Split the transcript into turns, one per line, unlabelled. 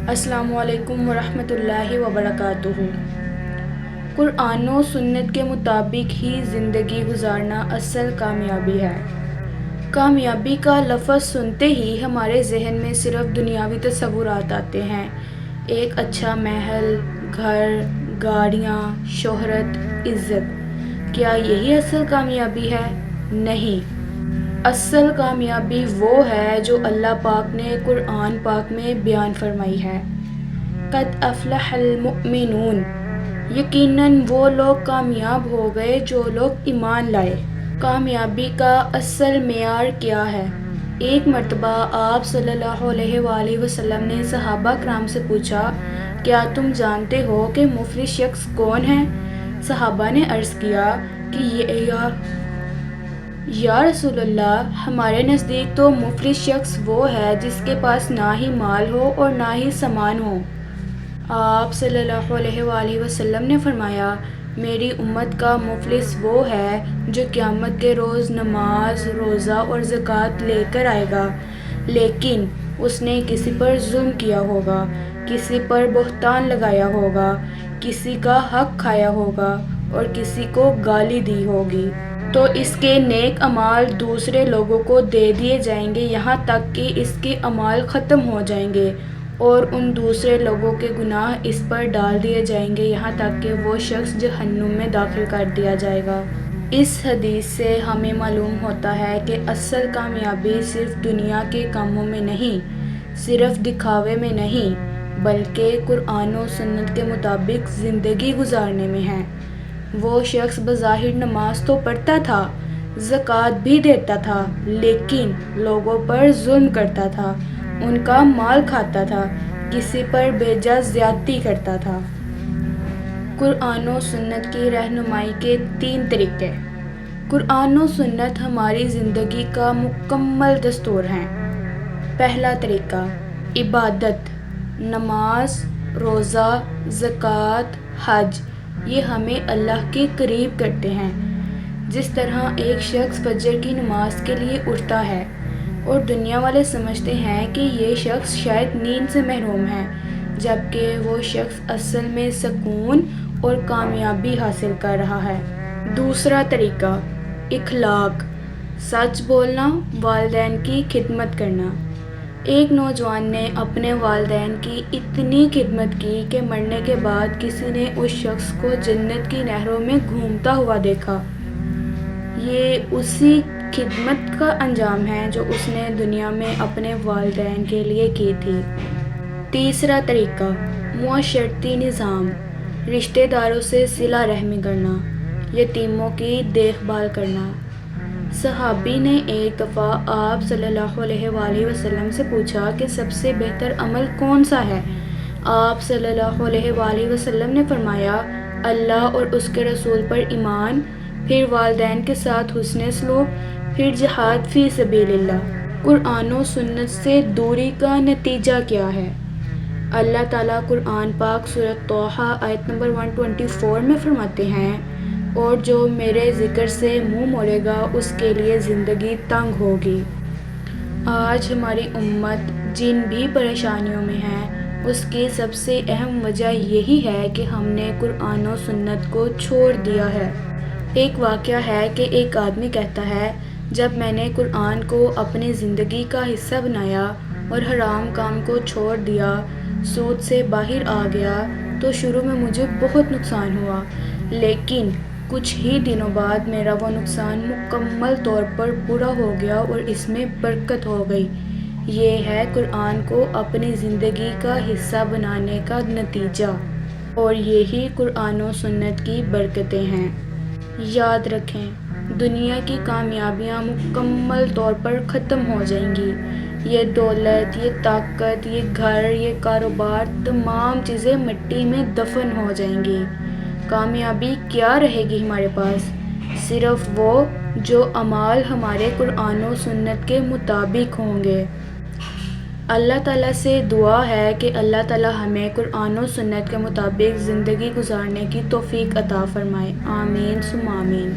السلام علیکم ورحمۃ اللہ وبرکاتہ۔ قرآن و سنت کے مطابق ہی زندگی گزارنا اصل کامیابی ہے۔ کامیابی کا لفظ سنتے ہی ہمارے ذہن میں صرف دنیاوی تصورات آتے ہیں۔ ایک اچھا محل، گھر، گاڑیاں، شہرت، عزت۔ کیا یہی اصل کامیابی ہے؟ نہیں۔ اصل کامیابی وہ ہے جو اللہ پاک نے قرآن پاک میں بیان فرمائی ہے۔ قد افلح المؤمنون، یقیناً وہ لوگ کامیاب ہو گئے جو لوگ ایمان لائے۔ کامیابی کا اصل معیار کیا ہے؟ ایک مرتبہ آپ صلی اللہ علیہ وآلہ وسلم نے صحابہ کرام سے پوچھا، کیا تم جانتے ہو کہ مفلس شخص کون ہے؟ صحابہ نے عرض کیا کہ یا رسول اللہ، ہمارے نزدیک تو مفلس شخص وہ ہے جس کے پاس نہ ہی مال ہو اور نہ ہی سامان ہو۔ آپ صلی اللہ علیہ وآلہ وسلم نے فرمایا، میری امت کا مفلس وہ ہے جو قیامت کے روز نماز، روزہ اور زکوٰۃ لے کر آئے گا، لیکن اس نے کسی پر ظلم کیا ہوگا، کسی پر بہتان لگایا ہوگا، کسی کا حق کھایا ہوگا اور کسی کو گالی دی ہوگی، تو اس کے نیک اعمال دوسرے لوگوں کو دے دیے جائیں گے یہاں تک کہ اس کے اعمال ختم ہو جائیں گے، اور ان دوسرے لوگوں کے گناہ اس پر ڈال دیے جائیں گے یہاں تک کہ وہ شخص جہنم میں داخل کر دیا جائے گا۔ اس حدیث سے ہمیں معلوم ہوتا ہے کہ اصل کامیابی صرف دنیا کے کاموں میں نہیں، صرف دکھاوے میں نہیں، بلکہ قرآن و سنت کے مطابق زندگی گزارنے میں ہے۔ وہ شخص بظاہر نماز تو پڑھتا تھا، زکوٰۃ بھی دیتا تھا، لیکن لوگوں پر ظلم کرتا تھا، ان کا مال کھاتا تھا، کسی پر بے جا زیادتی کرتا تھا۔ قرآن و سنت کی رہنمائی کے 3 طریقے۔ قرآن و سنت ہماری زندگی کا مکمل دستور ہیں۔ پہلا طریقہ، عبادت، نماز، روزہ، زکوٰۃ، حج، یہ ہمیں اللہ کے قریب کرتے ہیں۔ جس طرح ایک شخص فجر کی نماز کے لیے اٹھتا ہے اور دنیا والے سمجھتے ہیں کہ یہ شخص شاید نیند سے محروم ہے، جبکہ وہ شخص اصل میں سکون اور کامیابی حاصل کر رہا ہے۔ دوسرا طریقہ، اخلاق، سچ بولنا، والدین کی خدمت کرنا۔ ایک نوجوان نے اپنے والدین کی اتنی خدمت کی کہ مرنے کے بعد کسی نے اس شخص کو جنت کی نہروں میں گھومتا ہوا دیکھا۔ یہ اسی خدمت کا انجام ہے جو اس نے دنیا میں اپنے والدین کے لیے کی تھی۔ تیسرا طریقہ، معاشرتی نظام، رشتہ داروں سے صلہ رحمی کرنا، یتیموں کی دیکھ بھال کرنا۔ صحابی نے ایک دفعہ آپ صلی اللہ علیہ وآلہ وسلم سے پوچھا کہ سب سے بہتر عمل کون سا ہے؟ آپ صلی اللہ علیہ وآلہ وسلم نے فرمایا، اللہ اور اس کے رسول پر ایمان، پھر والدین کے ساتھ حسن سلوک، پھر جہاد فی سبیل اللہ۔ قرآن و سنت سے دوری کا نتیجہ کیا ہے؟ اللہ تعالیٰ قرآن پاک سورۃ طٰہٰ آیت نمبر 124 میں فرماتے ہیں، اور جو میرے ذکر سے منہ موڑے گا اس کے لیے زندگی تنگ ہوگی۔ آج ہماری امت جن بھی پریشانیوں میں ہے، اس کی سب سے اہم وجہ یہی ہے کہ ہم نے قرآن و سنت کو چھوڑ دیا ہے۔ ایک واقعہ ہے کہ ایک آدمی کہتا ہے، جب میں نے قرآن کو اپنی زندگی کا حصہ بنایا اور حرام کام کو چھوڑ دیا، سود سے باہر آ گیا، تو شروع میں مجھے بہت نقصان ہوا، لیکن کچھ ہی دنوں بعد میرا وہ نقصان مکمل طور پر پورا ہو گیا اور اس میں برکت ہو گئی۔ یہ ہے قرآن کو اپنی زندگی کا حصہ بنانے کا نتیجہ، اور یہی قرآن و سنت کی برکتیں ہیں۔ یاد رکھیں، دنیا کی کامیابیاں مکمل طور پر ختم ہو جائیں گی۔ یہ دولت، یہ طاقت، یہ گھر، یہ کاروبار، تمام چیزیں مٹی میں دفن ہو جائیں گی۔ کامیابی کیا رہے گی ہمارے پاس؟ صرف وہ جو اعمال ہمارے قرآن و سنت کے مطابق ہوں گے۔ اللہ تعالیٰ سے دعا ہے کہ اللہ تعالیٰ ہمیں قرآن و سنت کے مطابق زندگی گزارنے کی توفیق عطا فرمائے۔ آمین ثم آمین۔